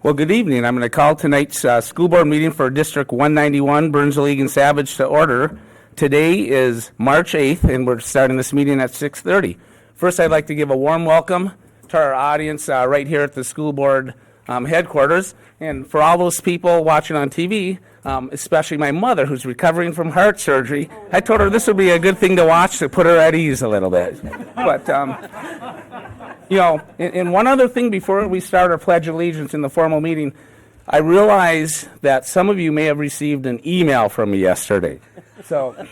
Well, good evening. I'm going to call tonight's school board meeting for District 191, Burns, League, and Savage to order. Today is March 8th, and we're starting this meeting at 6:30. First, I'd like to give a warm welcome to our audience right here at the school board headquarters. And for all those people watching on TV, especially my mother, who's recovering from heart surgery, I told her this would be a good thing to watch to put her at ease a little bit. But, you know, and one other thing before we start our Pledge of Allegiance in the formal meeting, I realize that some of you may have received an email from me yesterday. So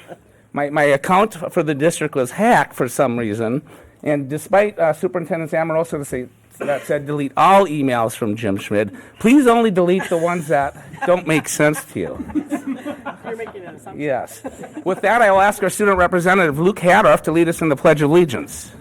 my account for the district was hacked for some reason, and despite Superintendent Amoroso that said delete all emails from Jim Schmid, please only delete the ones that don't make sense to you. You're making an assumption. Yes. With that, I will ask our student representative, Luke Hadoff, to lead us in the Pledge of Allegiance.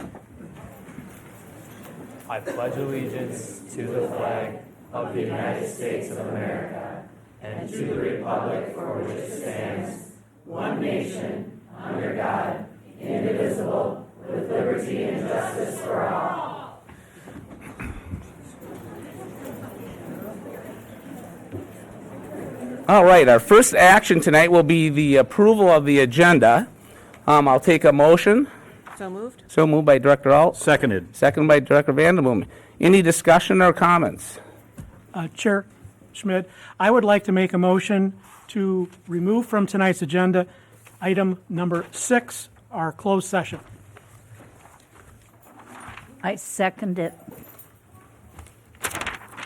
I pledge allegiance to the flag of the United States of America and to the republic for which it stands, one nation, under God, indivisible, with liberty and justice for all. All right, our first action tonight will be the approval of the agenda. I'll take a motion. So moved. So moved by Director Alt. Seconded. Second by Director Vanderboom. Any discussion or comments? Chair Schmidt, I would like to make a motion to remove from tonight's agenda item number 6, our closed session. I second it.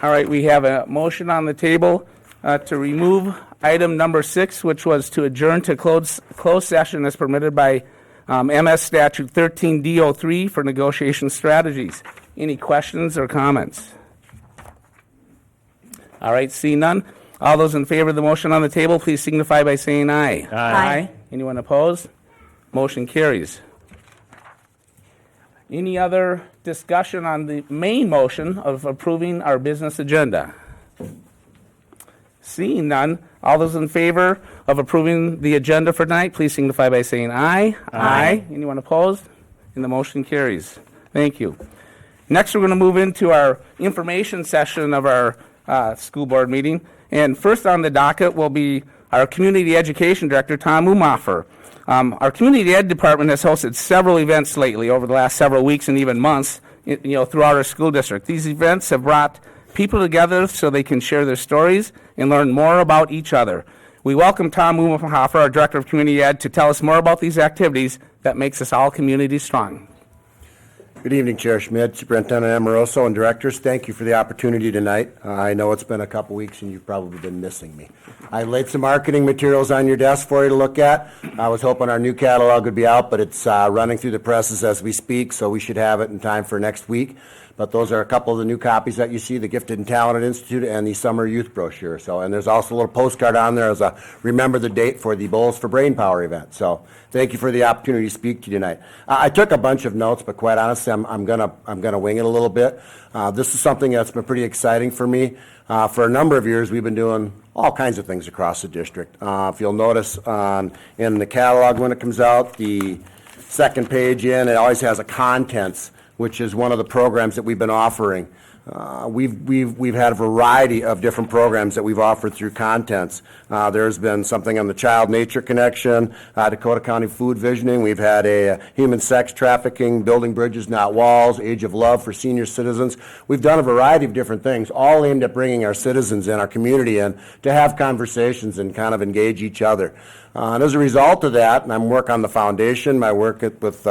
All right, we have a motion on the table to remove item number 6, which was to adjourn to closed session as permitted by MS Statute 13D03 for negotiation strategies. Any questions or comments? All right, see none. All those in favor of the motion on the table, please signify by saying aye. Aye. Anyone opposed? Motion carries. Any other discussion on the main motion of approving our business agenda? Seeing none, all those in favor of approving the agenda for tonight, please signify by saying aye. Aye. Anyone opposed? And the motion carries. Thank you. Next, we're going to move into our information session of our school board meeting. And first on the docket will be our Community Education Director, Tom Umhofer. Our Community Ed Department has hosted several events lately over the last several weeks and even months, throughout our school district. These events have brought people together so they can share their stories and learn more about each other. We welcome Tom Umhofer, our Director of Community Ed, to tell us more about these activities that makes us all community strong. Good evening, Chair Schmidt, Superintendent Amoroso, and directors. Thank you for the opportunity tonight. I know it's been a couple weeks and you've probably been missing me. I laid some marketing materials on your desk for you to look at. I was hoping our new catalog would be out, but it's running through the presses as we speak, so we should have it in time for next week. But those are a couple of the new copies that you see, the Gifted and Talented Institute and the Summer Youth Brochure. And there's also a little postcard on there as a remember the date for the Bowls for Brain Power event. So thank you for the opportunity to speak to you tonight. I took a bunch of notes, but quite honestly, I'm gonna wing it a little bit. This is something that's been pretty exciting for me. For a number of years, we've been doing all kinds of things across the district. If you'll notice in the catalog when it comes out, the second page it always has a contents, which is one of the programs that we've been offering. We've had a variety of different programs that we've offered through contents. There's been something on the child-nature connection, Dakota County food visioning. We've had a human sex trafficking, building bridges, not walls, age of love for senior citizens. We've done a variety of different things, all aimed at bringing our citizens in, our community in, to have conversations and kind of engage each other. And as a result of that, and I'm working on the foundation, my work with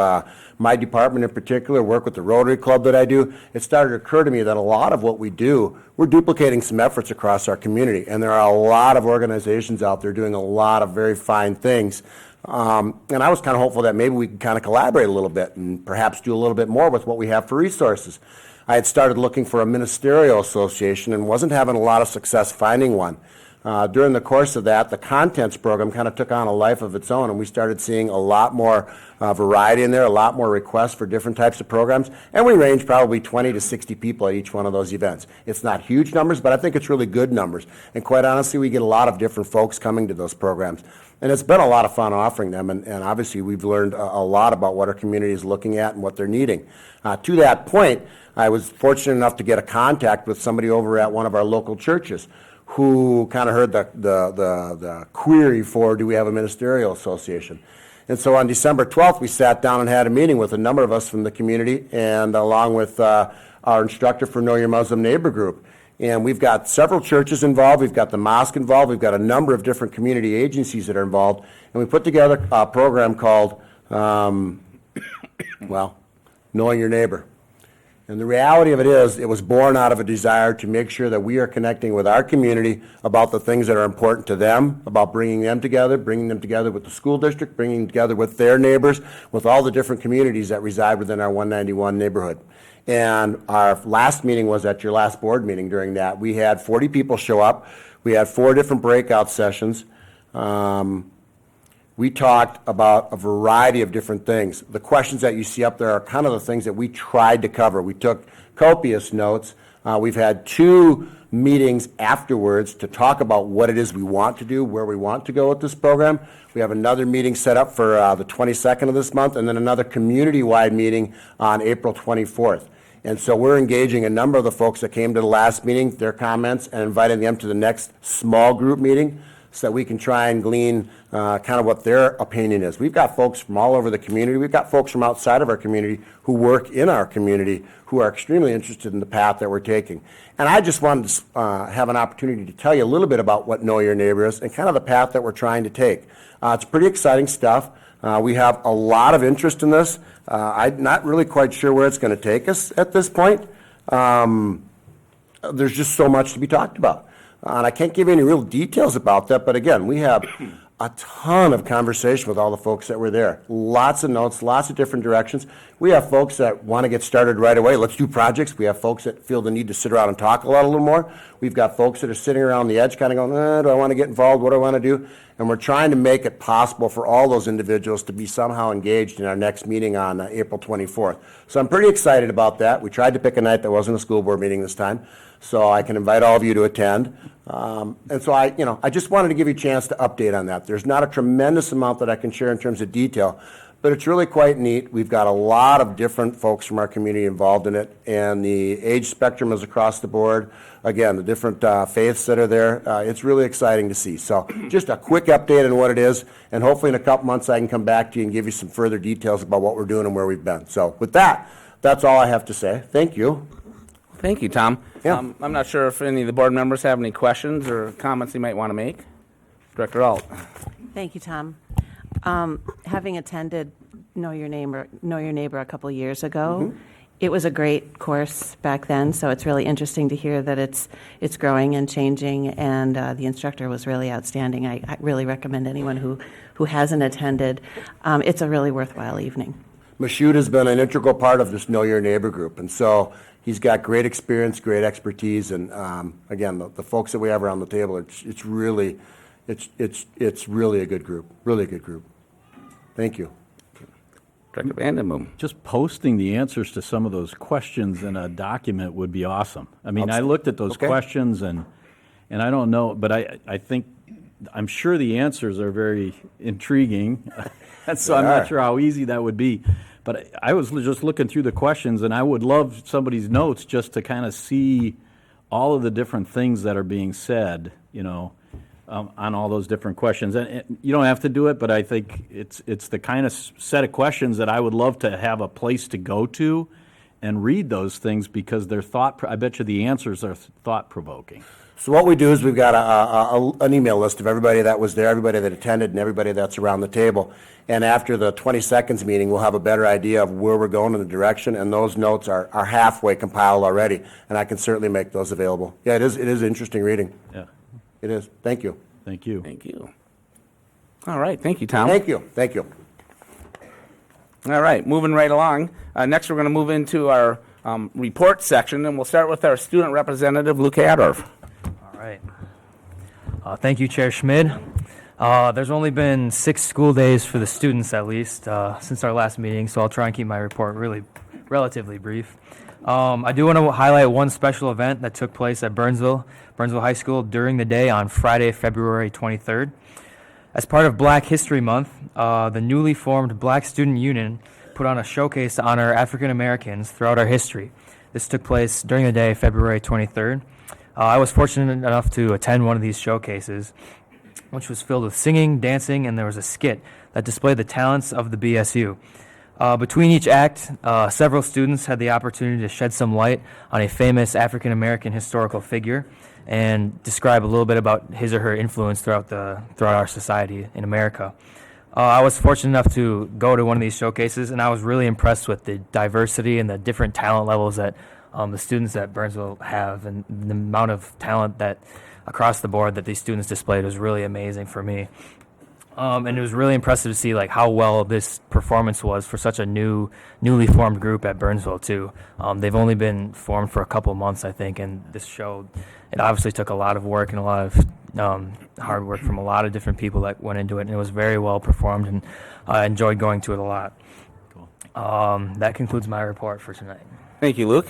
my department in particular, work with the Rotary Club that I do, it started to occur to me that a lot of what we do, we're duplicating some efforts across our community. And there are a lot of organizations out there doing a lot of very fine things. And I was kind of hopeful that maybe we could kind of collaborate a little bit and perhaps do a little bit more with what we have for resources. I had started looking for a ministerial association and wasn't having a lot of success finding one. During the course of that, the contents program kind of took on a life of its own, and we started seeing a lot more variety in there, a lot more requests for different types of programs, and we range probably 20 to 60 people at each one of those events. It's not huge numbers, but I think it's really good numbers, and quite honestly, we get a lot of different folks coming to those programs. And it's been a lot of fun offering them, and obviously we've learned a lot about what our community is looking at and what they're needing. To that point, I was fortunate enough to get a contact with somebody over at one of our local churches who kind of heard the query for, do we have a ministerial association? And so on December 12th, we sat down and had a meeting with a number of us from the community, and along with our instructor for Know Your Muslim Neighbor group. And we've got several churches involved, we've got the mosque involved, we've got a number of different community agencies that are involved, and we put together a program called, Knowing Your Neighbor. And the reality of it is, it was born out of a desire to make sure that we are connecting with our community about the things that are important to them, about bringing them together with the school district, bringing them together with their neighbors, with all the different communities that reside within our 191 neighborhood. And our last meeting was at your last board meeting. During that, we had 40 people show up. We had 4 different breakout sessions. We talked about a variety of different things. The questions that you see up there are kind of the things that we tried to cover. We took copious notes. We've had 2 meetings afterwards to talk about what it is we want to do, where we want to go with this program. We have another meeting set up for the 22nd of this month, and then another community-wide meeting on April 24th. And so we're engaging a number of the folks that came to the last meeting, their comments, and inviting them to the next small group meeting so that we can try and glean kind of what their opinion is. We've got folks from all over the community. We've got folks from outside of our community who work in our community who are extremely interested in the path that we're taking. And I just wanted to have an opportunity to tell you a little bit about what Know Your Neighbor is and kind of the path that we're trying to take. It's pretty exciting stuff. We have a lot of interest in this. I'm not really quite sure where it's going to take us at this point. There's just so much to be talked about. And I can't give you any real details about that, but again, we have a ton of conversation with all the folks that were there. Lots of notes, lots of different directions. We have folks that want to get started right away. Let's do projects. We have folks that feel the need to sit around and talk a little more. We've got folks that are sitting around the edge kind of going, do I want to get involved? What do I want to do? And we're trying to make it possible for all those individuals to be somehow engaged in our next meeting on April 24th. So I'm pretty excited about that. We tried to pick a night that wasn't a school board meeting this time, so I can invite all of you to attend. And so I just wanted to give you a chance to update on that. There's not a tremendous amount that I can share in terms of detail, but it's really quite neat. We've got a lot of different folks from our community involved in it, and the age spectrum is across the board. Again, the different faiths that are there. It's really exciting to see. So just a quick update on what it is, and hopefully in a couple months I can come back to you and give you some further details about what we're doing and where we've been. So with that, that's all I have to say. Thank you. Thank you, Tom. Yeah. I'm not sure if any of the board members have any questions or comments they might want to make. Director Alt. Thank you, Tom. Having attended Know Your Neighbor a couple years ago, it was a great course back then, so it's really interesting to hear that it's growing and changing, and the instructor was really outstanding. I really recommend anyone who hasn't attended. It's a really worthwhile evening. Mashoud has been an integral part of this Know Your Neighbor group, and so he's got great experience, great expertise, and again, the folks that we have around the table, it's really a good group, really a good group. Thank you. Director Vandenboom. Just posting the answers to some of those questions in a document would be awesome. I mean, I looked at those Okay. questions and I don't know, but I think, I'm sure the answers are very intriguing. So I'm not sure how easy that would be. But I was just looking through the questions, and I would love somebody's notes just to kind of see all of the different things that are being said, on all those different questions. And you don't have to do it, but I think it's the kind of set of questions that I would love to have a place to go to and read those things, because they're I bet you the answers are thought-provoking. So what we do is we've got an email list of everybody that was there, everybody that attended, and everybody that's around the table. And after the 20 seconds meeting, we'll have a better idea of where we're going in the direction, and those notes are halfway compiled already, and I can certainly make those available. Yeah, it is interesting reading. Yeah. It is. Thank you. Thank you. Thank you. All right. Thank you, Tom. Thank you. Thank you. All right. Moving right along. Next, we're going to move into our report section, and we'll start with our student representative, Luke Adorf. All right. Thank you, Chair Schmid. There's only been 6 school days for the students, at least, since our last meeting, so I'll try and keep my report relatively brief. I do want to highlight one special event that took place at Burnsville High School during the day on Friday, February 23rd. As part of Black History Month, the newly formed Black Student Union put on a showcase to honor African Americans throughout our history. This took place during the day, February 23rd. I was fortunate enough to attend one of these showcases, which was filled with singing, dancing, and there was a skit that displayed the talents of the BSU. Between each act, several students had the opportunity to shed some light on a famous African American historical figure and describe a little bit about his or her influence throughout our society in America. I was fortunate enough to go to one of these showcases, and I was really impressed with the diversity and the different talent levels that the students at Burnsville have, and the amount of talent that across the board that these students displayed was really amazing for me. And it was really impressive to see like how well this performance was for such a newly formed group at Burnsville too. They've only been formed for a couple months, I think, and this showed it obviously took a lot of work and a lot of hard work from a lot of different people that went into it, and it was very well performed, and I enjoyed going to it a lot. Cool. That concludes my report for tonight. Thank you, Luke.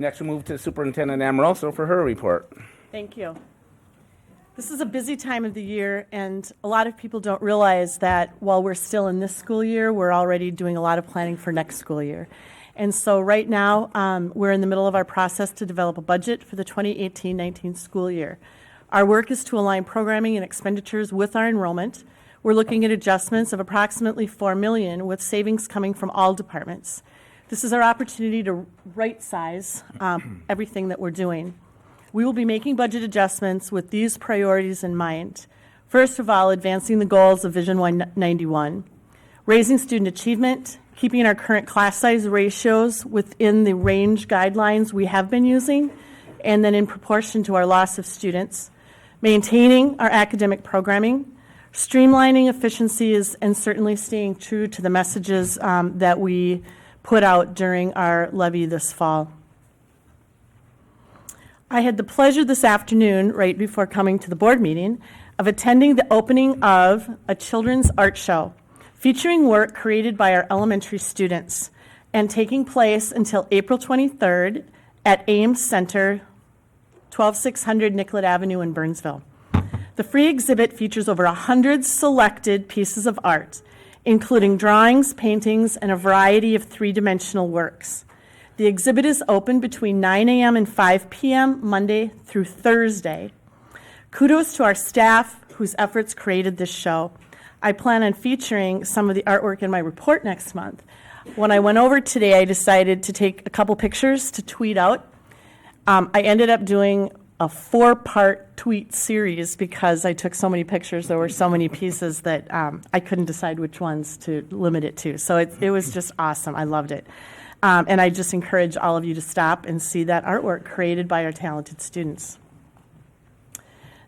Next, we'll move to Superintendent Amoroso for her report. Thank you. This is a busy time of the year, and a lot of people don't realize that while we're still in this school year, we're already doing a lot of planning for next school year. And so right now, we're in the middle of our process to develop a budget for the 2018-19 school year. Our work is to align programming and expenditures with our enrollment. We're looking at adjustments of approximately $4 million, with savings coming from all departments. This is our opportunity to right-size everything that we're doing. We will be making budget adjustments with these priorities in mind. First of all, advancing the goals of Vision 191, raising student achievement, keeping our current class size ratios within the range guidelines we have been using, and then in proportion to our loss of students, maintaining our academic programming, streamlining efficiencies, and certainly staying true to the messages that we put out during our levy this fall. I had the pleasure this afternoon, right before coming to the board meeting, of attending the opening of a children's art show featuring work created by our elementary students and taking place until April 23rd at Ames Center, 12600 Nicollet Avenue in Burnsville. The free exhibit features over 100 selected pieces of art, including drawings, paintings, and a variety of three-dimensional works. The exhibit is open between 9 a.m. and 5 p.m. Monday through Thursday. Kudos to our staff whose efforts created this show. I plan on featuring some of the artwork in my report next month. When I went over today, I decided to take a couple pictures to tweet out. I ended up doing a 4-part tweet series because I took so many pictures. There were so many pieces that I couldn't decide which ones to limit it to. So it was just awesome. I loved it. And I just encourage all of you to stop and see that artwork created by our talented students.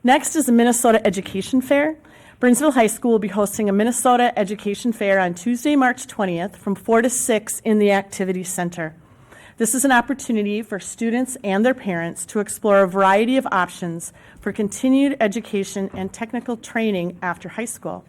Next is the Minnesota Education Fair. Burnsville High School will be hosting a Minnesota Education Fair on Tuesday, March 20th from 4 to 6 in the Activity Center. This is an opportunity for students and their parents to explore a variety of options for continued education and technical training after high school.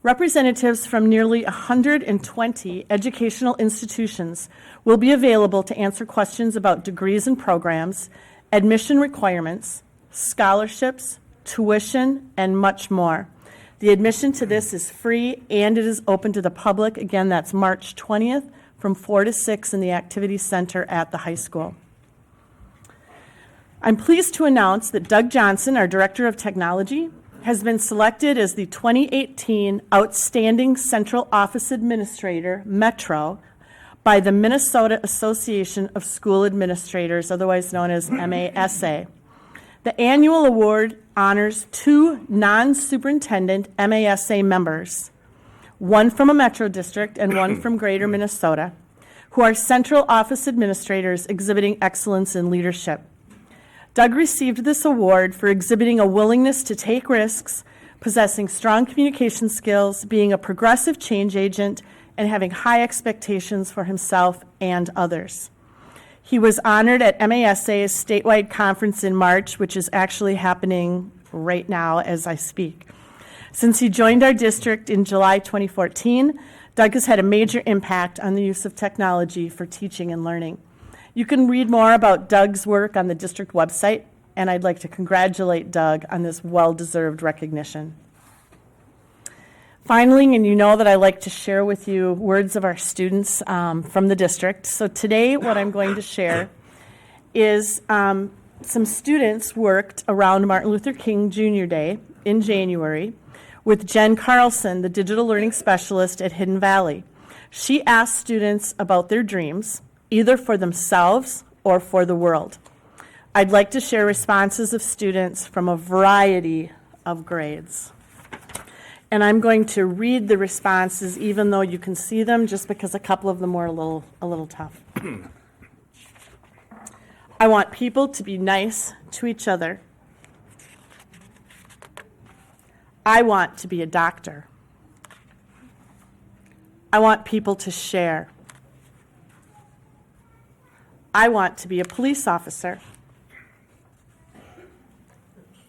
Representatives from nearly 120 educational institutions will be available to answer questions about degrees and programs, admission requirements, scholarships, tuition, and much more. The admission to this is free and it is open to the public. Again, that's March 20th from 4 to 6 in the Activity Center at the high school. I'm pleased to announce that Doug Johnson, our Director of Technology, has been selected as the 2018 Outstanding Central Office Administrator, Metro, by the Minnesota Association of School Administrators, otherwise known as MASA. The annual award honors 2 non-superintendent MASA members, one from a metro district and one from Greater Minnesota, who are central office administrators exhibiting excellence in leadership. Doug received this award for exhibiting a willingness to take risks, possessing strong communication skills, being a progressive change agent, and having high expectations for himself and others. He was honored at MASA's statewide conference in March, which is actually happening right now as I speak. Since he joined our district in July 2014, Doug has had a major impact on the use of technology for teaching and learning. You can read more about Doug's work on the district website, and I'd like to congratulate Doug on this well-deserved recognition. Finally, and you know that I like to share with you words of our students from the district. So today what I'm going to share is some students worked around Martin Luther King Jr. Day in January with Jen Carlson, the digital learning specialist at Hidden Valley. She asked students about their dreams, either for themselves or for the world. I'd like to share responses of students from a variety of grades. And I'm going to read the responses even though you can see them, just because a couple of them were a little tough. I want people to be nice to each other. I want to be a doctor. I want people to share. I want to be a police officer.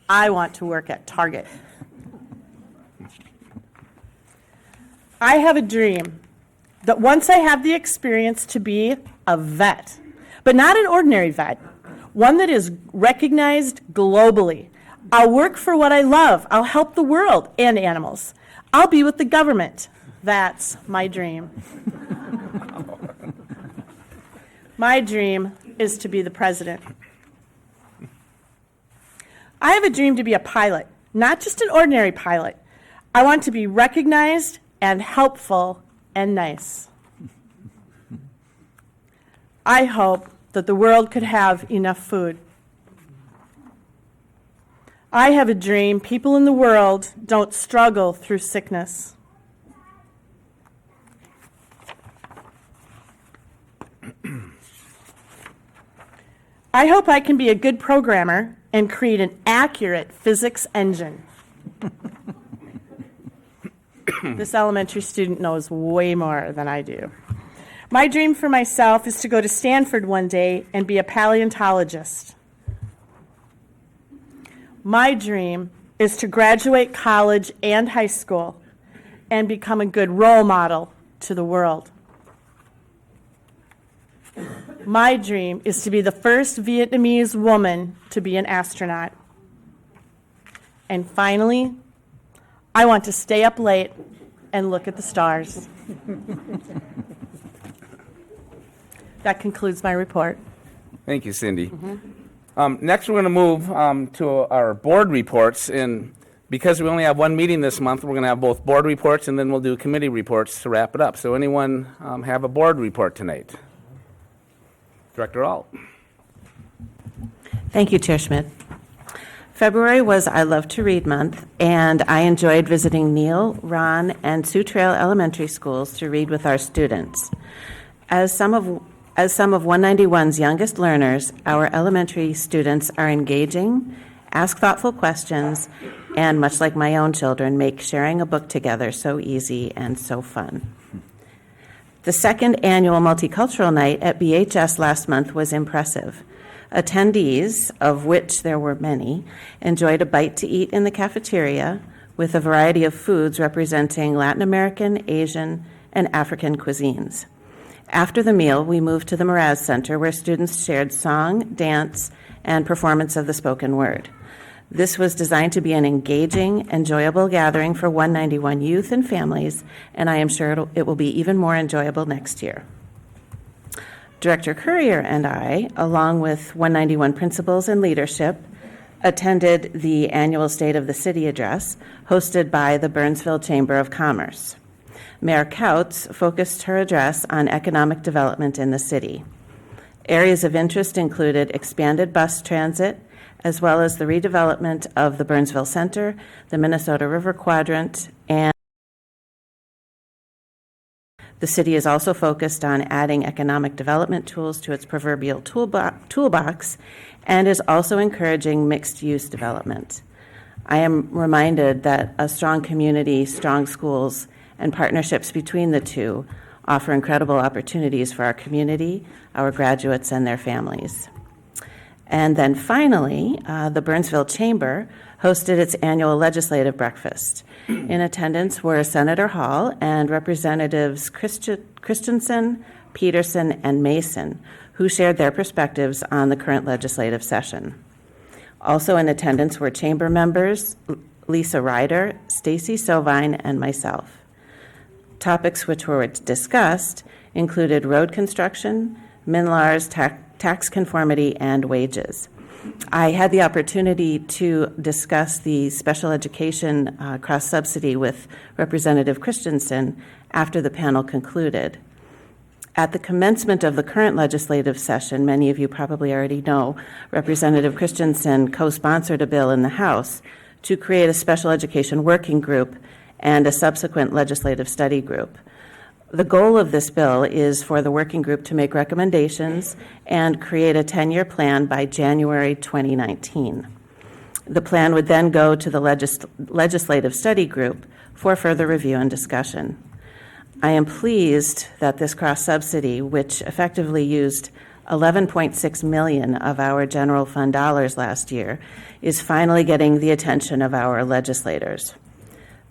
I want to work at Target. I have a dream that once I have the experience to be a vet, but not an ordinary vet, one that is recognized globally. I'll work for what I love. I'll help the world and animals. I'll be with the government. That's my dream. My dream is to be the president. I have a dream to be a pilot, not just an ordinary pilot. I want to be recognized and helpful and nice. I hope that the world could have enough food. I have a dream people in the world don't struggle through sickness. I hope I can be a good programmer and create an accurate physics engine. This elementary student knows way more than I do. My dream for myself is to go to Stanford one day and be a paleontologist. My dream is to graduate college and high school and become a good role model to the world. My dream is to be the first Vietnamese woman to be an astronaut. And finally, I want to stay up late and look at the stars. That concludes my report. Thank you, Cindy. Next, we're going to move to our board reports. And because we only have one meeting this month, we're going to have both board reports and then we'll do committee reports to wrap it up. So anyone have a board report tonight? Director Alt. Thank you, Chair Schmidt. February was I Love to Read Month, and I enjoyed visiting Neal, Ron, and Sioux Trail Elementary Schools to read with our students. As some of 191's youngest learners, our elementary students are engaging, ask thoughtful questions, and much like my own children, make sharing a book together so easy and so fun. The second annual Multicultural Night at BHS last month was impressive. Attendees, of which there were many, enjoyed a bite to eat in the cafeteria with a variety of foods representing Latin American, Asian, and African cuisines. After the meal, we moved to the Mraz Center, where students shared song, dance, and performance of the spoken word. This was designed to be an engaging, enjoyable gathering for 191 youth and families, and I am sure it will be even more enjoyable next year. Director Courier and I, along with 191 principals and leadership, attended the annual State of the City address hosted by the Burnsville Chamber of Commerce. Mayor Kautz focused her address on economic development in the city. Areas of interest included expanded bus transit, as well as the redevelopment of the Burnsville Center, the Minnesota River Quadrant, and the city is also focused on adding economic development tools to its proverbial toolbox and is also encouraging mixed-use development. I am reminded that a strong community, strong schools, and partnerships between the two offer incredible opportunities for our community, our graduates, and their families. And then finally, the Burnsville Chamber hosted its annual legislative breakfast. In attendance were Senator Hall and Representatives Christensen, Peterson, and Mason, who shared their perspectives on the current legislative session. Also in attendance were chamber members Lisa Ryder, Stacy Sovine, and myself. Topics which were discussed included road construction, MNLAR's tax conformity, and wages. I had the opportunity to discuss the special education cross-subsidy with Representative Christensen after the panel concluded. At the commencement of the current legislative session, many of you probably already know, Representative Christensen co-sponsored a bill in the House to create a special education working group and a subsequent legislative study group. The goal of this bill is for the working group to make recommendations and create a 10-year plan by January 2019. The plan would then go to the legislative study group for further review and discussion. I am pleased that this cross-subsidy, which effectively used $11.6 million of our general fund dollars last year, is finally getting the attention of our legislators.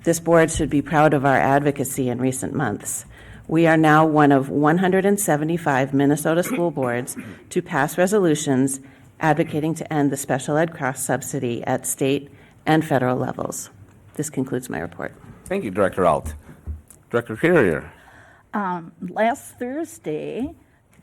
This board should be proud of our advocacy in recent months. We are now one of 175 Minnesota school boards to pass resolutions advocating to end the special ed cross-subsidy at state and federal levels. This concludes my report. Thank you, Director Alt. Director Carrier. Last Thursday,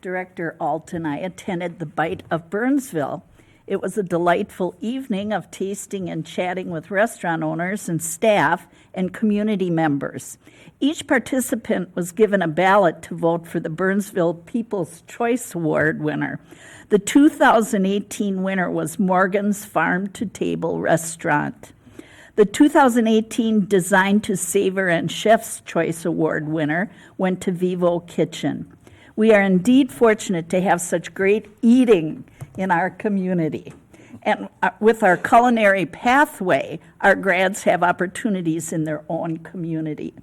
Director Alt and I attended the Bite of Burnsville. It was a delightful evening of tasting and chatting with restaurant owners and staff and community members. Each participant was given a ballot to vote for the Burnsville People's Choice Award winner. The 2018 winner was Morgan's Farm to Table Restaurant. The 2018 Design to Savor and Chef's Choice Award winner went to Vivo Kitchen. We are indeed fortunate to have such great eating in our community. And with our culinary pathway, our grads have opportunities in their own community.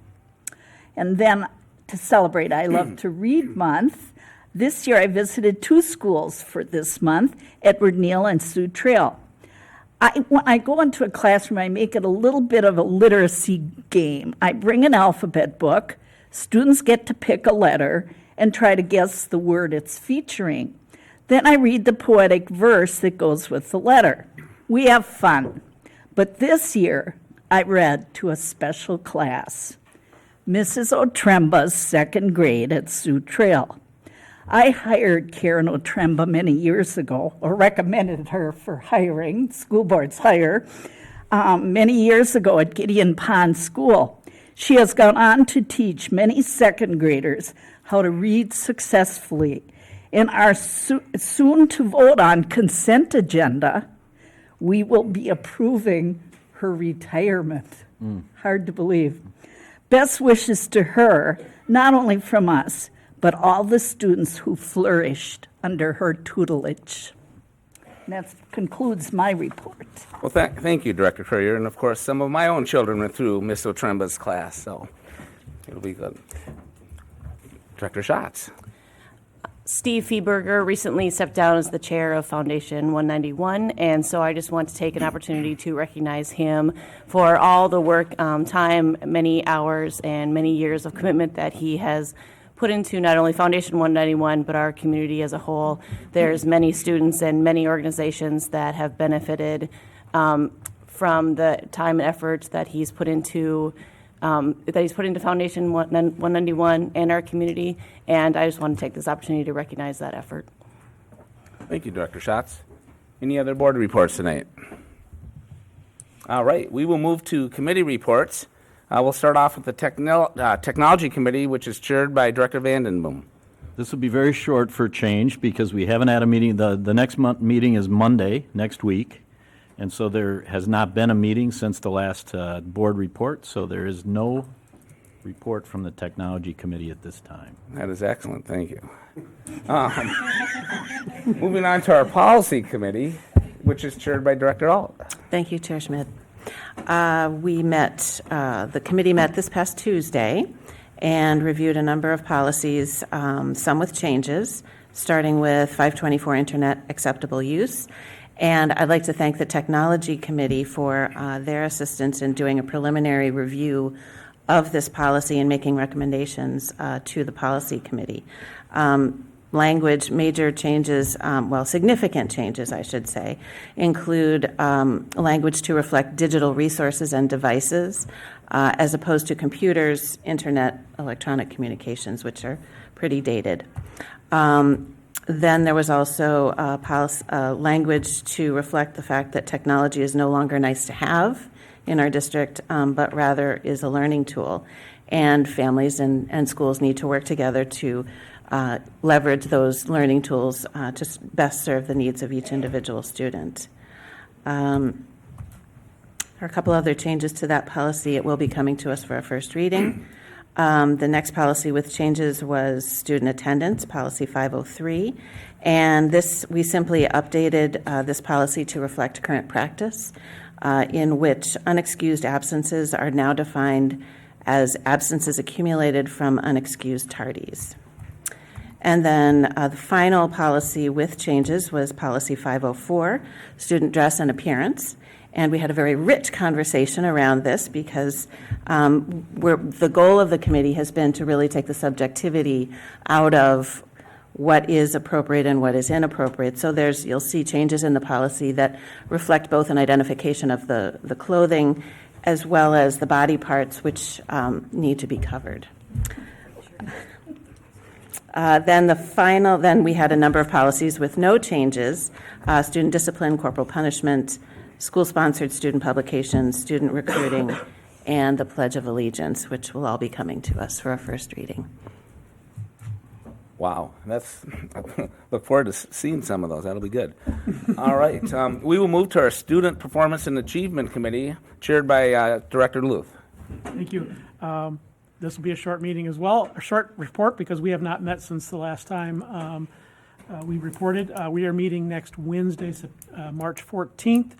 And then to celebrate I Love to Read Month, this year I visited 2 schools for this month, Edward Neal and Sioux Trail. When I go into a classroom, I make it a little bit of a literacy game. I bring an alphabet book, students get to pick a letter, and try to guess the word it's featuring. Then I read the poetic verse that goes with the letter. We have fun. But this year, I read to a special class, Mrs. Otremba's 2nd grade at Sioux Trail. I hired Karen Otremba many years ago, or recommended her for hiring, school board's hire, many years ago at Gideon Pond School. She has gone on to teach many 2nd graders how to read successfully. In our soon to vote on consent agenda, we will be approving her retirement. Hard to believe. Best wishes to her, not only from us, but all the students who flourished under her tutelage. And that concludes my report. Well, thank you, Director Courier. And of course, some of my own children went through Miss Otremba's class, so it'll be good. Director Schatz. Steve Fieberger recently stepped down as the chair of Foundation 191, and so I just want to take an opportunity to recognize him for all the work, time, many hours, and many years of commitment that he has put into not only Foundation 191, but our community as a whole. There's many students and many organizations that have benefited from the time and effort that he's put into Foundation 191 and our community, and I just want to take this opportunity to recognize that effort. Thank you, Director Schatz. Any other board reports tonight? All right, we will move to committee reports. We'll start off with the Technology Committee, which is chaired by Director Vandenboom. This will be very short for change because we haven't had a meeting. The next meeting is Monday, next week. And so there has not been a meeting since the last board report, so there is no report from the Technology Committee at this time. That is excellent, thank you. Moving on to our Policy Committee, which is chaired by Director Alt. Thank you, Chair Schmidt. The committee met this past Tuesday and reviewed a number of policies, some with changes, starting with 524 Internet Acceptable Use. And I'd like to thank the Technology Committee for their assistance in doing a preliminary review of this policy and making recommendations to the Policy Committee. Language, major changes, significant changes, I should say, include language to reflect digital resources and devices, as opposed to computers, internet, electronic communications, which are pretty dated. Then there was also language to reflect the fact that technology is no longer nice to have in our district, but rather is a learning tool. And families and schools need to work together to leverage those learning tools to best serve the needs of each individual student. There are a couple other changes to that policy. It will be coming to us for a first reading. The next policy with changes was student attendance, policy 503. And we simply updated this policy to reflect current practice, in which unexcused absences are now defined as absences accumulated from unexcused tardies. And then the final policy with changes was policy 504, student dress and appearance. And we had a very rich conversation around this because the goal of the committee has been to really take the subjectivity out of what is appropriate and what is inappropriate. So you'll see changes in the policy that reflect both an identification of the clothing as well as the body parts which need to be covered. Then we had a number of policies with no changes: student discipline, corporal punishment, school-sponsored student publications, student recruiting, and the Pledge of Allegiance, which will all be coming to us for a first reading. Wow, look forward to seeing some of those. That'll be good. All right, we will move to our Student Performance and Achievement Committee, chaired by Director Luth. Thank you. This will be a short meeting as well, a short report, because we have not met since the last time we reported. We are meeting next Wednesday, March 14th,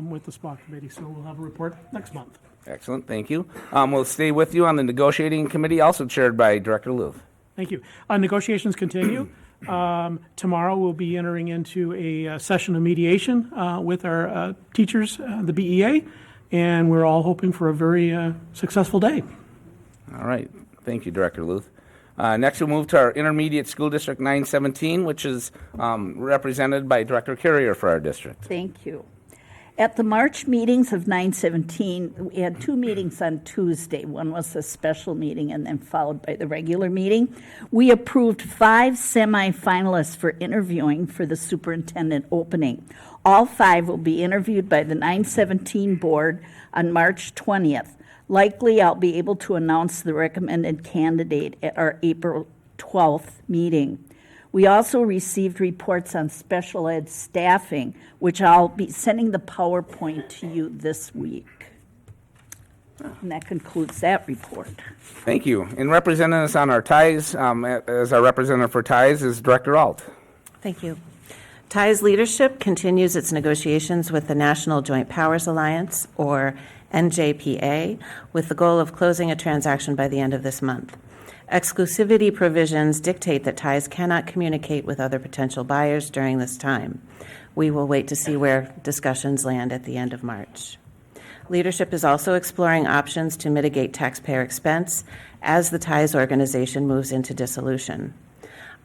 with the SPA committee, so we'll have a report next month. Excellent, thank you. We'll stay with you on the Negotiating Committee, also chaired by Director Luth. Thank you. Negotiations continue. Tomorrow we'll be entering into a session of mediation with our teachers, the BEA, and we're all hoping for a very successful day. All right. Thank you, Director Luth. Next, we'll move to our Intermediate School District 917, which is represented by Director Carrier for our district. Thank you. At the March meetings of 917, we had two meetings on Tuesday. One was a special meeting and then followed by the regular meeting. We approved 5 semifinalists for interviewing for the superintendent opening. All 5 will be interviewed by the 917 board on March 20th. Likely, I'll be able to announce the recommended candidate at our April 12th meeting. We also received reports on special ed staffing, which I'll be sending the PowerPoint to you this week. And that concludes that report. Thank you. And representing us on our ties, as our representative for ties, is Director Alt. Thank you. TIE's leadership continues its negotiations with the National Joint Powers Alliance, or NJPA, with the goal of closing a transaction by the end of this month. Exclusivity provisions dictate that TIES cannot communicate with other potential buyers during this time. We will wait to see where discussions land at the end of March. Leadership is also exploring options to mitigate taxpayer expense as the TIES organization moves into dissolution.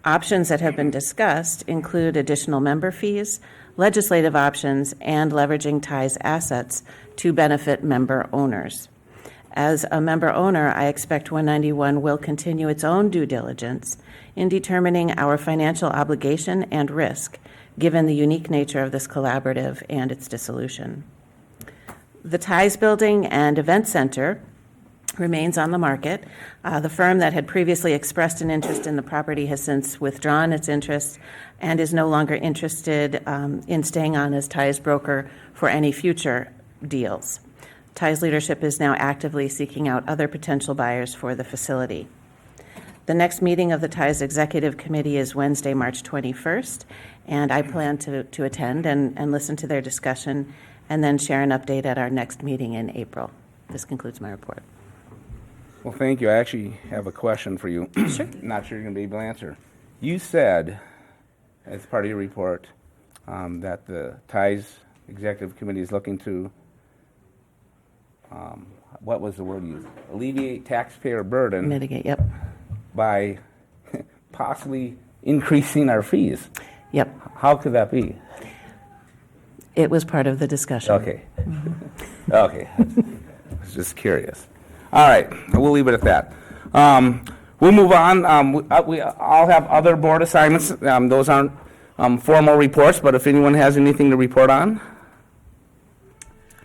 Options that have been discussed include additional member fees, legislative options, and leveraging TIES assets to benefit member owners. As a member owner, I expect 191 will continue its own due diligence in determining our financial obligation and risk, given the unique nature of this collaborative and its dissolution. The TIES Building and Event Center remains on the market. The firm that had previously expressed an interest in the property has since withdrawn its interest and is no longer interested in staying on as TIES broker for any future deals. TIES leadership is now actively seeking out other potential buyers for the facility. The next meeting of the TIES Executive Committee is Wednesday, March 21st, and I plan to attend and listen to their discussion and then share an update at our next meeting in April. This concludes my report. Well, thank you. I actually have a question for you. Sure. Not sure you're going to be able to answer. You said as part of your report, that the TIES Executive Committee is looking to, what was the word used? Alleviate taxpayer burden Mitigate, yep, by possibly increasing our fees. yep. How could that be? It was part of the discussion. Okay. Okay. I was just curious. All right, we'll leave it at that. We'll move on. We all have other board assignments. Those aren't formal reports, but if anyone has anything to report on?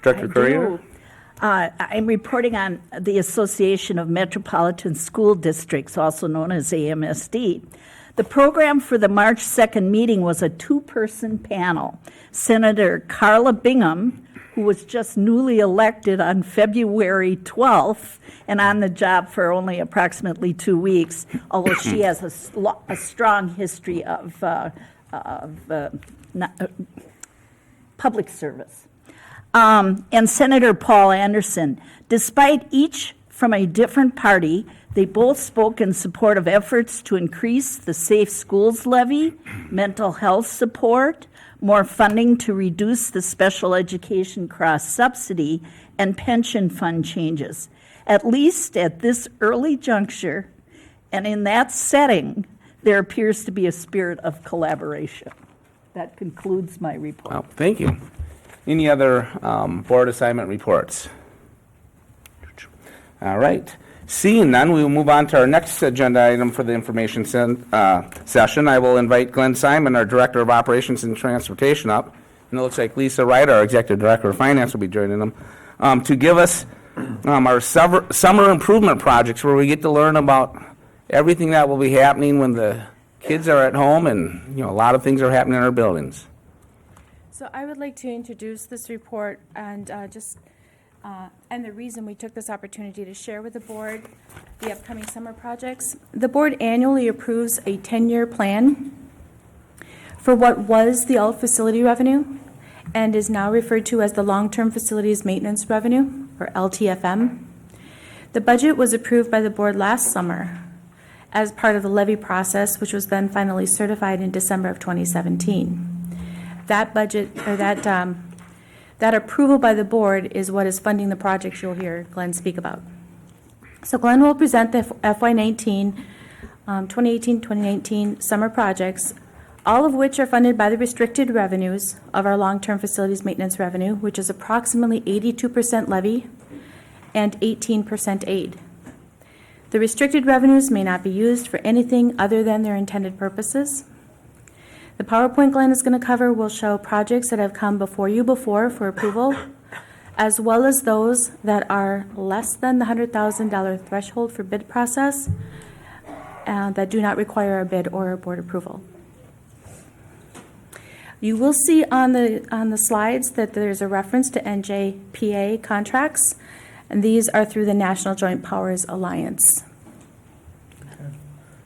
Director Courier? I'm reporting on the Association of Metropolitan School Districts, also known as AMSD. The program for the March 2nd meeting was a two-person panel. Senator Carla Bingham, who was just newly elected on February 12th and on the job for only approximately 2 weeks, although she has a strong history of public service. And Senator Paul Anderson. Despite each from a different party, they both spoke in support of efforts to increase the Safe Schools levy, mental health support, more funding to reduce the special education cross-subsidy, and pension fund changes. At least at this early juncture, and in that setting, there appears to be a spirit of collaboration. That concludes my report. Well, thank you. Any other board assignment reports? All right. Seeing none, we will move on to our next agenda item for the information session. I will invite Glenn Simon, our Director of Operations and Transportation, up. And it looks like Lisa Wright, our Executive Director of Finance, will be joining them to give us our summer improvement projects, where we get to learn about everything that will be happening when the kids are at home, and a lot of things are happening in our buildings. So I would like to introduce this report and and the reason we took this opportunity to share with the board the upcoming summer projects. The board annually approves a 10-year plan for what was the alt facility revenue and is now referred to as the long-term facilities maintenance revenue, or LTFM. The budget was approved by the board last summer as part of the levy process, which was then finally certified in December of 2017. That budget, or that approval by the board, is what is funding the projects you'll hear Glenn speak about. So Glenn will present the FY19, 2018-2019 summer projects, all of which are funded by the restricted revenues of our long-term facilities maintenance revenue, which is approximately 82% levy and 18% aid. The restricted revenues may not be used for anything other than their intended purposes. The PowerPoint Glenn is going to cover will show projects that have come before you before for approval, as well as those that are less than the $100,000 threshold for bid process that do not require a bid or a board approval. You will see on the slides that there's a reference to NJPA contracts, and these are through the National Joint Powers Alliance.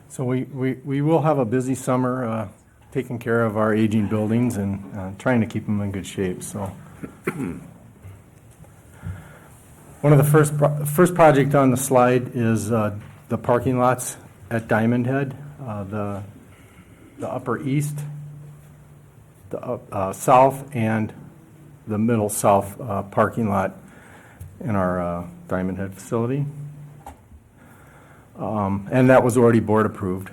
So we will have a busy summer taking care of our aging buildings and trying to keep them in good shape. So one of the first project on the slide is the parking lots at Diamond Head, the upper east, the south, and the middle south parking lot in our Diamond Head facility. And that was already board approved.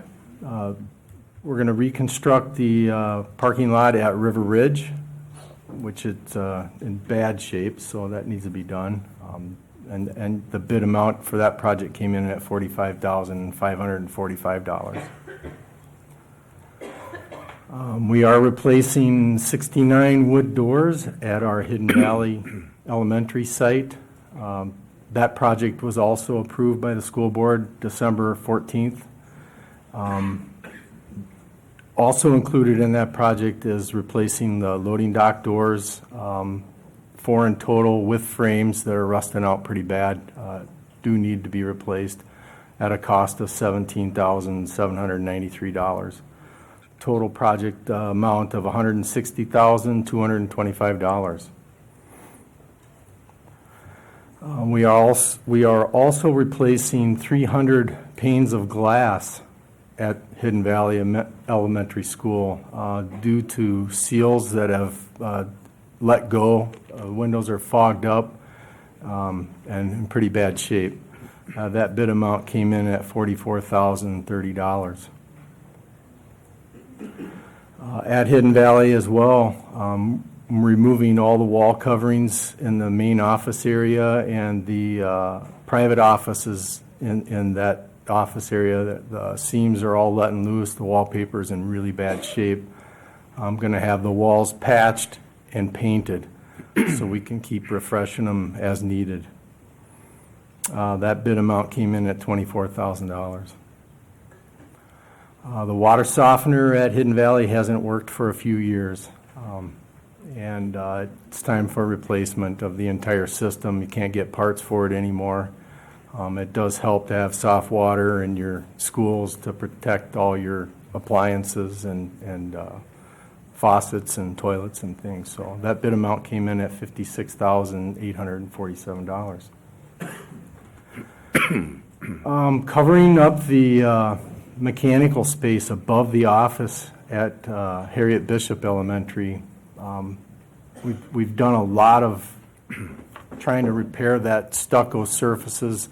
We're going to reconstruct the parking lot at River Ridge, which is in bad shape, so that needs to be done. And the bid amount for that project came in at $45,545. We are replacing 69 wood doors at our Hidden Valley Elementary site. That project was also approved by the school board December 14th. Also included in that project is replacing the loading dock doors, 4 in total with frames that are rusting out pretty bad, do need to be replaced at a cost of $17,793. Total project amount of $160,225. We are also replacing 300 panes of glass at Hidden Valley Elementary School due to seals that have let go. Windows are fogged up and in pretty bad shape. That bid amount came in at $44,030. At Hidden Valley as well, removing all the wall coverings in the main office area and the private offices in that office area. The seams are all letting loose, the wallpaper's in really bad shape. I'm going to have the walls patched and painted so we can keep refreshing them as needed. That bid amount came in at $24,000. The water softener at Hidden Valley hasn't worked for a few years, and it's time for a replacement of the entire system. You can't get parts for it anymore. It does help to have soft water in your schools to protect all your appliances and faucets and toilets and things. So that bid amount came in at $56,847. Covering up the mechanical space above the office at Harriet Bishop Elementary, we've done a lot of trying to repair that stucco surfaces,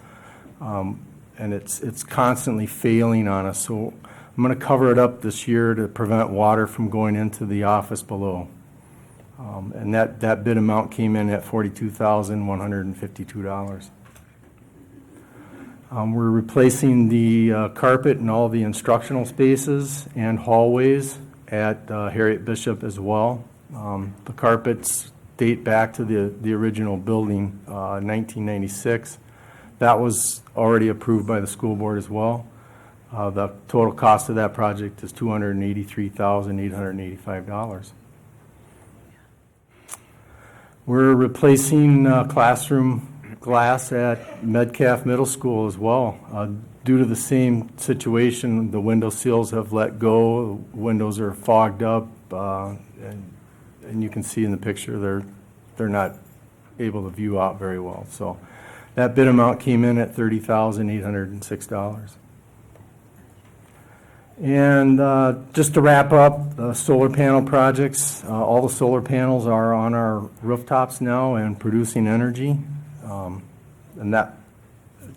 and it's constantly failing on us. So I'm going to cover it up this year to prevent water from going into the office below. And that bid amount came in at $42,152. We're replacing the carpet in all the instructional spaces and hallways at Harriet Bishop as well. The carpets date back to the original building, 1996. That was already approved by the school board as well. The total cost of that project is $283,885. We're replacing classroom glass at Metcalf Middle School as well. Due to the same situation, the window seals have let go, windows are fogged up, and you can see in the picture they're not able to view out very well. So that bid amount came in at $30,806. And just to wrap up, the solar panel projects, all the solar panels are on our rooftops now and producing energy. And that,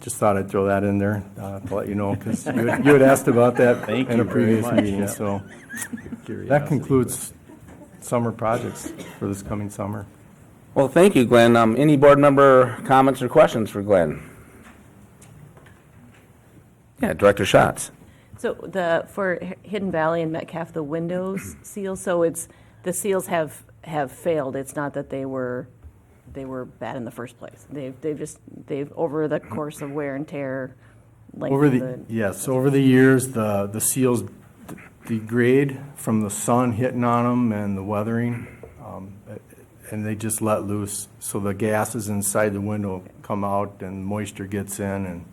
just thought I'd throw that in there to let you know, because you had asked about that in a previous meeting. So that concludes summer projects for this coming summer. Well, thank you, Glenn. Any board member comments or questions for Glenn? Yeah, Director Schatz. So for Hidden Valley and Metcalf, the windows seals, so the seals have failed. It's not that they were bad in the first place. They've over the course of wear and tear. Over the years, the seals degrade from the sun hitting on them and the weathering, and they just let loose. So the gases inside the window come out and moisture gets in, and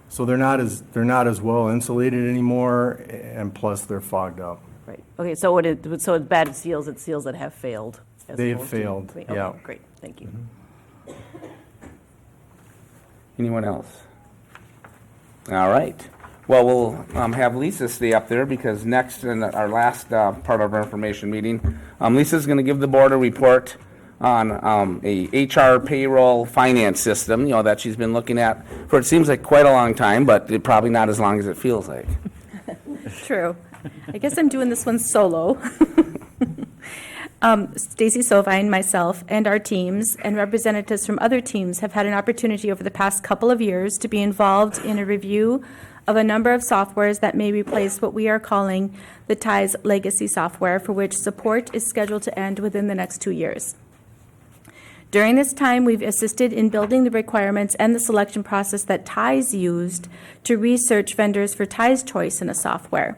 so they're not as well insulated anymore, and plus they're fogged up. Right. Okay. So it's bad seals. It's seals that have failed. They have failed. Okay, yeah. Great. Thank you. Anyone else? All right. Well, we'll have Lisa stay up there because next in our last part of our information meeting, Lisa's going to give the board a report on a HR payroll finance system, that she's been looking at for it seems like quite a long time, but probably not as long as it feels like. True. I guess I'm doing this one solo. Stacy Sovine, myself, and our teams and representatives from other teams have had an opportunity over the past couple of years to be involved in a review of a number of softwares that may replace what we are calling the TIES legacy software, for which support is scheduled to end within the next 2 years. During this time, we've assisted in building the requirements and the selection process that TIES used to research vendors for TIES choice in a software.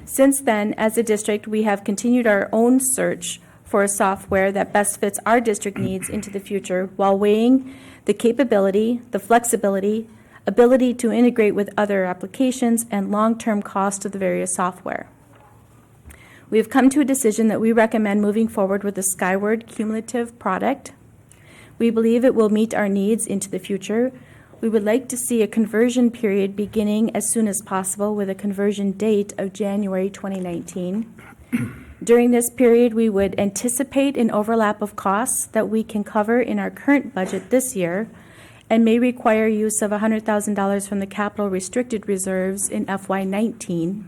Since then, as a district, we have continued our own search for a software that best fits our district needs into the future while weighing the capability, the flexibility, ability to integrate with other applications, and long-term cost of the various software. We have come to a decision that we recommend moving forward with the Skyward cumulative product. We believe it will meet our needs into the future We would like to see a conversion period beginning as soon as possible with a conversion date of January 2019. During this period, we would anticipate an overlap of costs that we can cover in our current budget this year and may require use of $100,000 from the capital restricted reserves in FY19.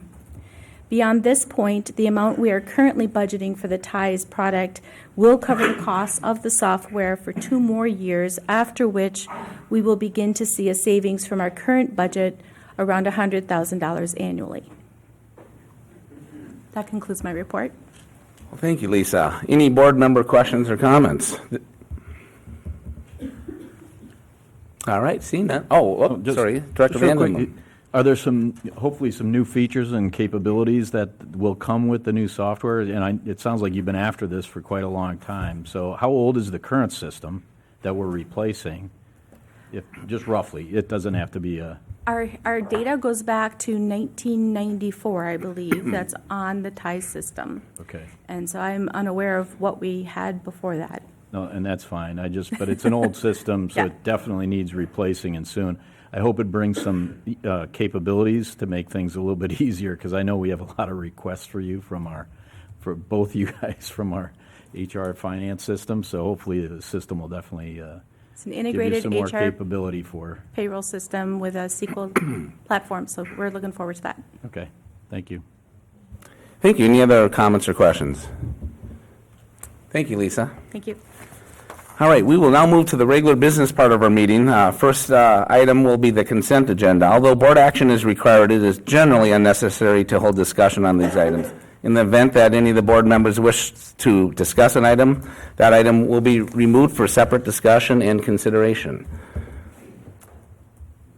Beyond this point, the amount we are currently budgeting for the TIES product will cover the costs of the software for 2 more years, after which we will begin to see a savings from our current budget around $100,000 annually. That concludes my report. Well, thank you, Lisa. Any board member questions or comments? All right, seeing that. Just- Sorry, Director just real Van quick, Lindenboom. Are there hopefully some new features and capabilities that will come with the new software? And it sounds like you've been after this for quite a long time. So how old is the current system that we're replacing? Just roughly, it doesn't have to be a... Our data goes back to 1994, I believe, that's on the TIES system. Okay. And so I'm unaware of what we had before that. No, and that's fine. But it's an old system, so Yeah. it definitely needs replacing and soon. I hope it brings some capabilities to make things a little bit easier, because I know we have a lot of requests for both you guys from our HR finance system. So hopefully the system will definitely It's an give you integrated some more HR capability for. payroll system with a SQL platform, so we're looking forward to that. Okay, thank you. Thank you. Any other comments or questions? Thank you, Lisa. Thank you. All right, we will now move to the regular business part of our meeting. First item will be the consent agenda. Although board action is required, it is generally unnecessary to hold discussion on these items. In the event that any of the board members wish to discuss an item, that item will be removed for separate discussion and consideration.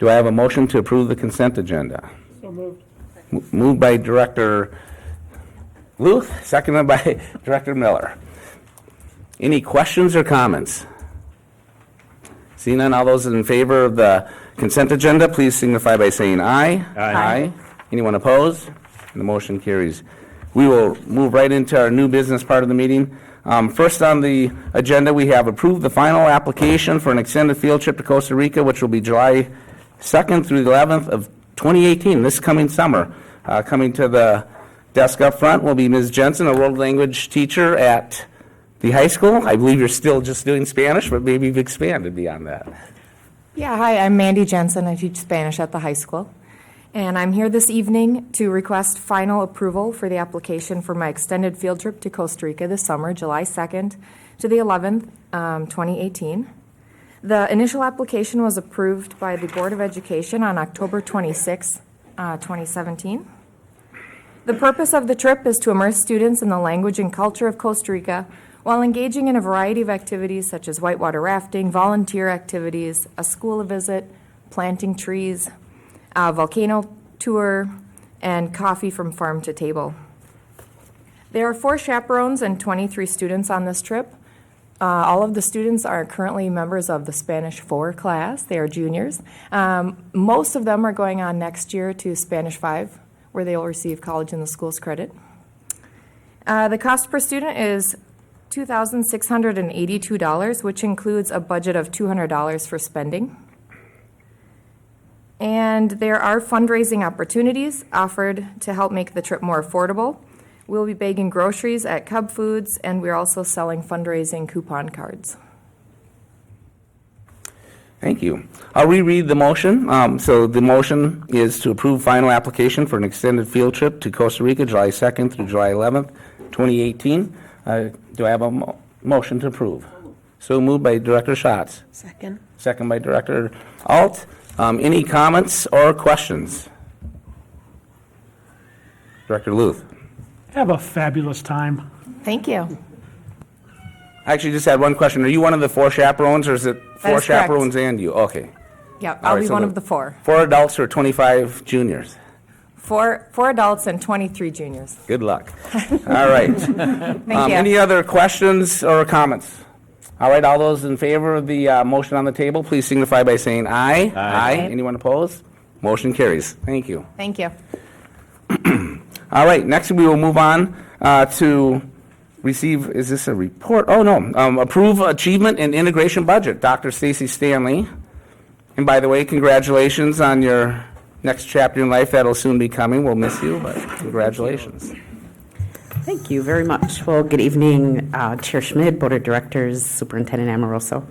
Do I have a motion to approve the consent agenda? So moved. Moved by Director Luth, seconded by Director Miller. Any questions or comments? Seeing none, all those in favor of the consent agenda, please signify by saying aye. Aye. Anyone opposed? And the motion carries. We will move right into our new business part of the meeting. First on the agenda, we have approved the final application for an extended field trip to Costa Rica, which will be July 2nd through the 11th of 2018, this coming summer. Coming to the desk up front will be Ms. Jensen, a world language teacher at the high school. I believe you're still just doing Spanish, but maybe you've expanded beyond that. Yeah, hi, I'm Mandy Jensen. I teach Spanish at the high school. And I'm here this evening to request final approval for the application for my extended field trip to Costa Rica this summer, July 2nd to the 11th, 2018. The initial application was approved by the Board of Education on October 26, 2017. The purpose of the trip is to immerse students in the language and culture of Costa Rica while engaging in a variety of activities such as whitewater rafting, volunteer activities, a school visit, planting trees, a volcano tour, and coffee from farm to table. There are 4 chaperones and 23 students on this trip. All of the students are currently members of the Spanish 4 class. They are juniors. Most of them are going on next year to Spanish 5, where they will receive college in the schools credit. The cost per student is $2,682, which includes a budget of $200 for spending. And there are fundraising opportunities offered to help make the trip more affordable. We'll be bagging groceries at Cub Foods, and we're also selling fundraising coupon cards. Thank you. I'll reread the motion. So the motion is to approve final application for an extended field trip to Costa Rica, July 2nd through July 11th, 2018. Do I have a motion to approve? So moved by Director Schatz. Second. Second by Director Alt. Any comments or questions? Director Luth. Have a fabulous time. Thank you. I actually just had one question. Are you one of the 4 chaperones, or is it 4 is correct. chaperones and you? Okay. Yep, All I'll right, be so one of the 4. 4 adults or 25 juniors? 4 adults and 23 juniors. Good luck. All right. Thank you. Any other questions or comments? All right, all those in favor of the motion on the table, please signify by saying aye. Aye. Anyone opposed? Motion carries. Thank you. Thank you. All right, next we will move on to receive, is this a report? Oh, no. Approve achievement and integration budget. Dr. Stacy Stanley And by the way, congratulations on your next chapter in life. That'll soon be coming. We'll miss you, but congratulations. Thank you very much. Well, good evening, Chair Schmid, Board of Directors, Superintendent Amoroso.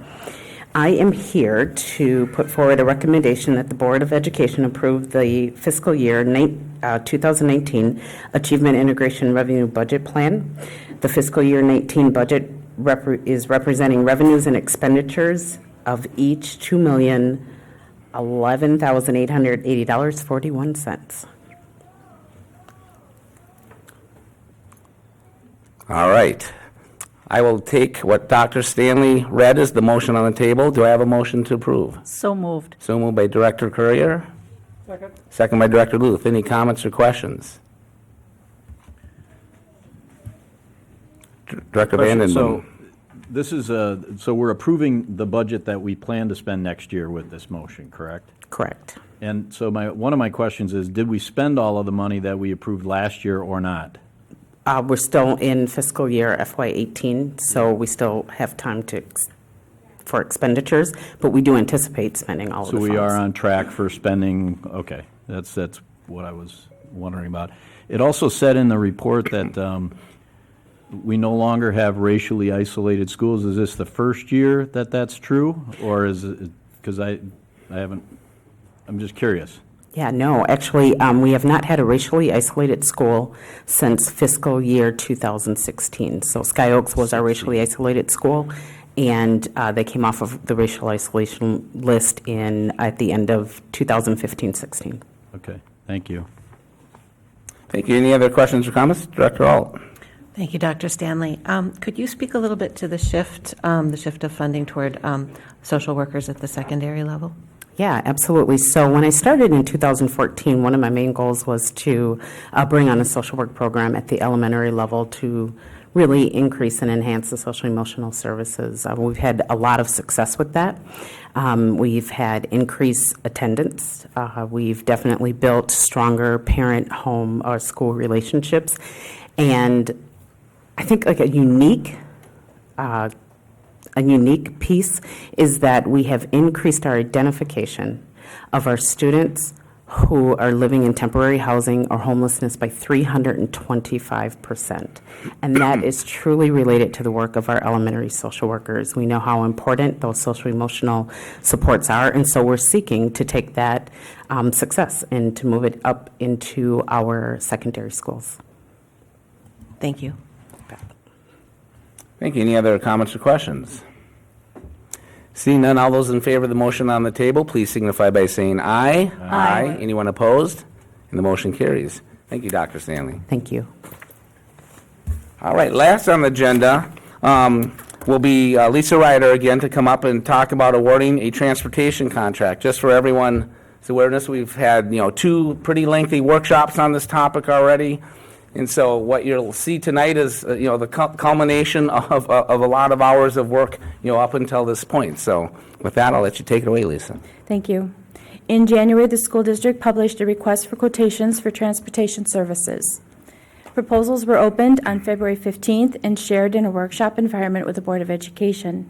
I am here to put forward a recommendation that the Board of Education approve the fiscal year 2019 Achievement Integration Revenue Budget Plan. The fiscal year 19 budget is representing revenues and expenditures of each $2,011,880.41. All right. I will take what Dr. Stanley read as the motion on the table. Do I have a motion to approve? So moved. So moved by Director Courier. Second by Director Luth. Any comments or questions? Director Vanden Boom. So this is so we're approving the budget that we plan to spend next year with this motion, correct? Correct. And so one of my questions is, did we spend all of the money that we approved last year or not? We're still in fiscal year FY18, so we still have time for expenditures, but we do anticipate spending all of the So funds. we are on track for spending, okay, that's what I was wondering about. It also said in the report that we no longer have racially isolated schools. Is this the first year that that's true? Or is it, because I haven't, I'm just curious. Yeah, no, actually, we have not had a racially isolated school since fiscal year 2016. So Sky Oaks was our racially isolated school, and they came off of the racial isolation list at the end of 2015-16. Okay, thank you. Thank you. Any other questions or comments? Director Alt. Thank you, Dr. Stanley. Could you speak a little bit to the shift of funding toward social workers at the secondary level? Yeah, absolutely. So when I started in 2014, one of my main goals was to bring on a social work program at the elementary level to really increase and enhance the social emotional services. We've had a lot of success with that. We've had increased attendance. We've definitely built stronger parent-home or school relationships. And I think like a unique piece is that we have increased our identification of our students who are living in temporary housing or homelessness by 325%. And that is truly related to the work of our elementary social workers. We know how important those social emotional supports are, and so we're seeking to take that success and to move it up into our secondary schools. Thank you. Thank you. Any other comments or questions? Seeing none, all those in favor of the motion on the table, please signify by saying aye. Aye. Anyone opposed? And the motion carries. Thank you, Dr. Stanley. Thank you. All right, last on the agenda will be Lisa Ryder again to come up and talk about awarding a transportation contract. Just for everyone's awareness, we've had 2 pretty lengthy workshops on this topic already. And so what you'll see tonight is, the culmination of a lot of hours of work, up until this point. So with that, I'll let you take it away, Lisa. Thank you. In January, the school district published a request for quotations for transportation services. Proposals were opened on February 15th and shared in a workshop environment with the Board of Education.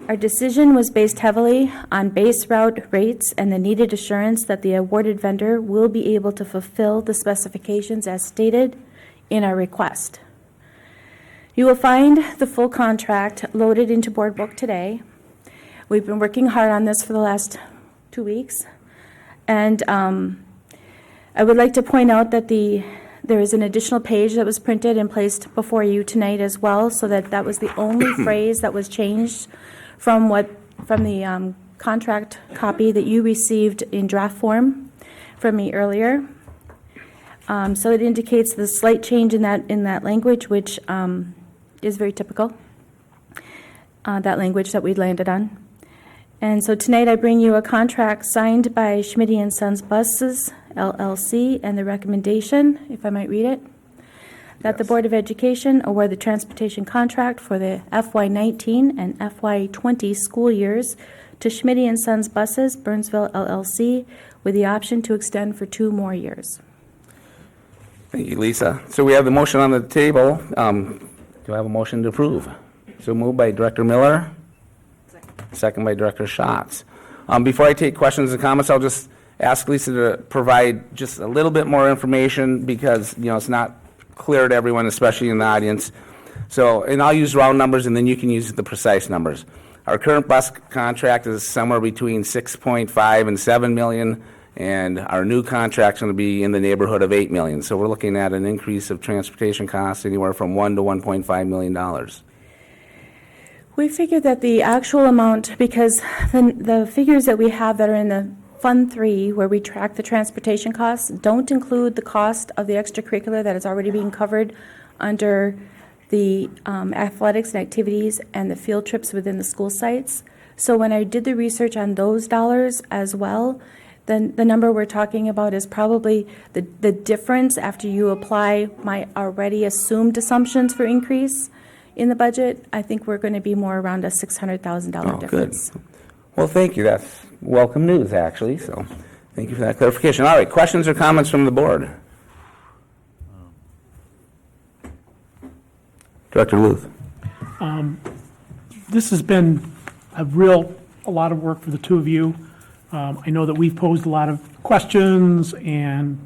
Our decision was based heavily on base route rates and the needed assurance that the awarded vendor will be able to fulfill the specifications as stated in our request. You will find the full contract loaded into Board Book today. We've been working hard on this for the last 2 weeks. And I would like to point out that there is an additional page that was printed and placed before you tonight as well, so that was the only phrase that was changed from the contract copy that you received in draft form from me earlier. So it indicates the slight change in that language, which is very typical, that language that we landed on. And so tonight I bring you a contract signed by Schmidt & Sons Buses, LLC, and the recommendation, if I might read it, that the Board of Education award the transportation contract for the FY19 and FY20 school years to Schmidt & Sons Buses, Burnsville, LLC, with the option to extend for 2 more years. Thank you, Lisa. So we have the motion on the table. Do I have a motion to approve? So moved by Director Miller. Second by Director Schatz. Before I take questions and comments, I'll just ask Lisa to provide just a little bit more information because, it's not clear to everyone, especially in the audience. So, and I'll use round numbers and then you can use the precise numbers. Our current bus contract is somewhere between 6.5 and 7 million, and our new contract's going to be in the neighborhood of 8 million. So we're looking at an increase of transportation costs anywhere from $1 to $1.5 million. We figured that the actual amount, because the figures that we have that are in the Fund 3, where we track the transportation costs, don't include the cost of the extracurricular that is already being covered under the athletics and activities and the field trips within the school sites. So when I did the research on those dollars as well, then the number we're talking about is probably the difference after you apply my already assumed assumptions for increase in the budget. I think we're going to be more around a $600,000 difference. Good. Well, thank you. That's welcome news, actually. So thank you for that clarification. All right, questions or comments from the board? Director Luth. This has been a lot of work for the two of you. I know that we've posed a lot of questions and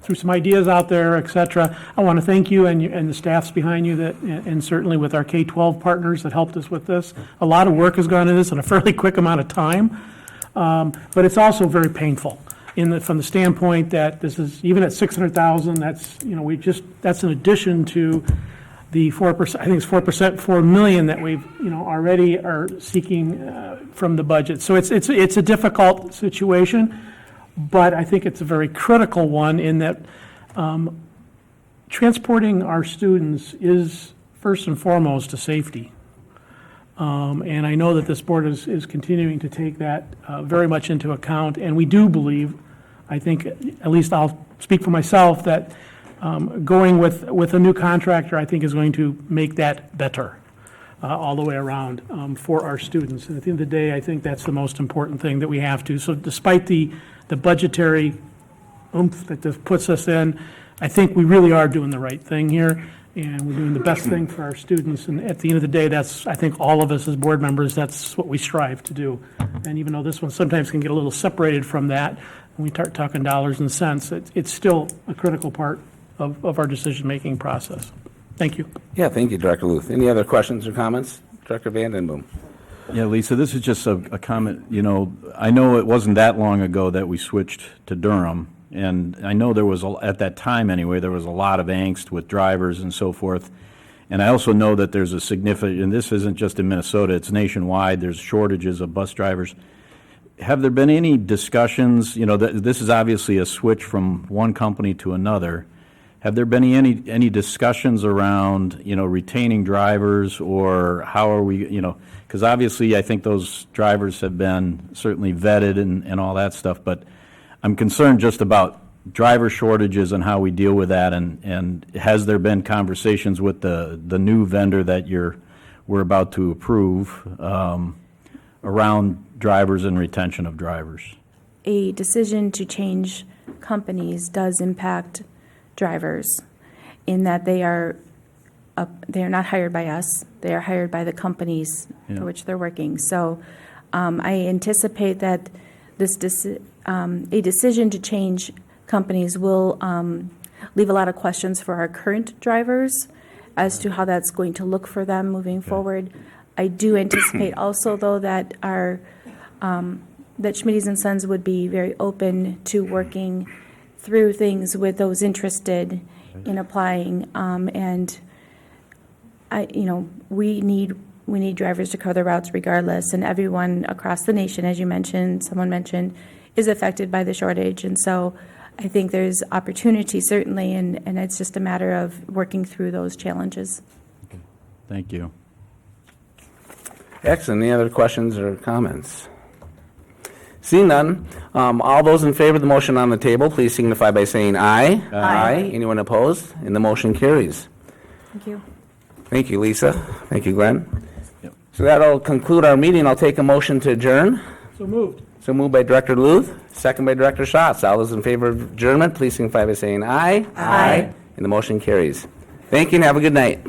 threw some ideas out there, et cetera. I want to thank you and the staffs behind you and certainly with our K-12 partners that helped us with this. A lot of work has gone into this in a fairly quick amount of time, but it's also very painful from the standpoint that this is, even at $600,000, that's, that's in addition to the 4%, I think it's 4%, $4 million that we've, already are seeking from the budget. So it's a difficult situation, but I think it's a very critical one in that transporting our students is first and foremost a safety. And I know that this board is continuing to take that very much into account, and we do believe, I think, at least I'll speak for myself, that going with a new contractor, I think, is going to make that better all the way around for our students. And at the end of the day, I think that's the most important thing that we have to. So despite the budgetary oomph that this puts us in, I think we really are doing the right thing here, and we're doing the best thing for our students. And at the end of the day, that's, I think, all of us as board members, that's what we strive to do. And even though this one sometimes can get a little separated from that, when we start talking dollars and cents, it's still a critical part of our decision-making process. Thank you. Yeah, thank you, Director Luth. Any other questions or comments? Director Vandenboom. Yeah, Lisa, this is just a comment. I know it wasn't that long ago that we switched to Durham, and I know there was, at that time anyway, there was a lot of angst with drivers and so forth. And I also know that there's a significant, and this isn't just in Minnesota, it's nationwide, there's shortages of bus drivers. Have there been any discussions, this is obviously a switch from one company to another. Have there been any discussions around, retaining drivers, or how are we, because obviously I think those drivers have been certainly vetted and all that stuff, but I'm concerned just about driver shortages and how we deal with that, and has there been conversations with the new vendor that we're about to approve around drivers and retention of drivers? A decision to change companies does impact drivers in that they are not hired by us, they are hired by the companies for which they're working. So I anticipate that a decision to change companies will leave a lot of questions for our current drivers as to how that's going to look for them moving forward. I do anticipate also, though, that that Schmitty's and Sons would be very open to working through things with those interested in applying, and we need drivers to cover the routes regardless, and everyone across the nation, as someone mentioned, is affected by the shortage, and so I think there's opportunity certainly, and it's just a matter of working through those challenges. Thank you. Excellent. Any other questions or comments? Seeing none, all those in favor of the motion on the table, please signify by saying aye. Aye. Anyone opposed? And the motion carries. Thank you. Thank you, Lisa. Thank you, Glenn. Yep. So that'll conclude our meeting. I'll take a motion to adjourn. So moved. So moved by Director Luth, second by Director Schatz. All those in favor of adjournment, please signify by saying aye. Aye. And the motion carries. Thank you and have a good night.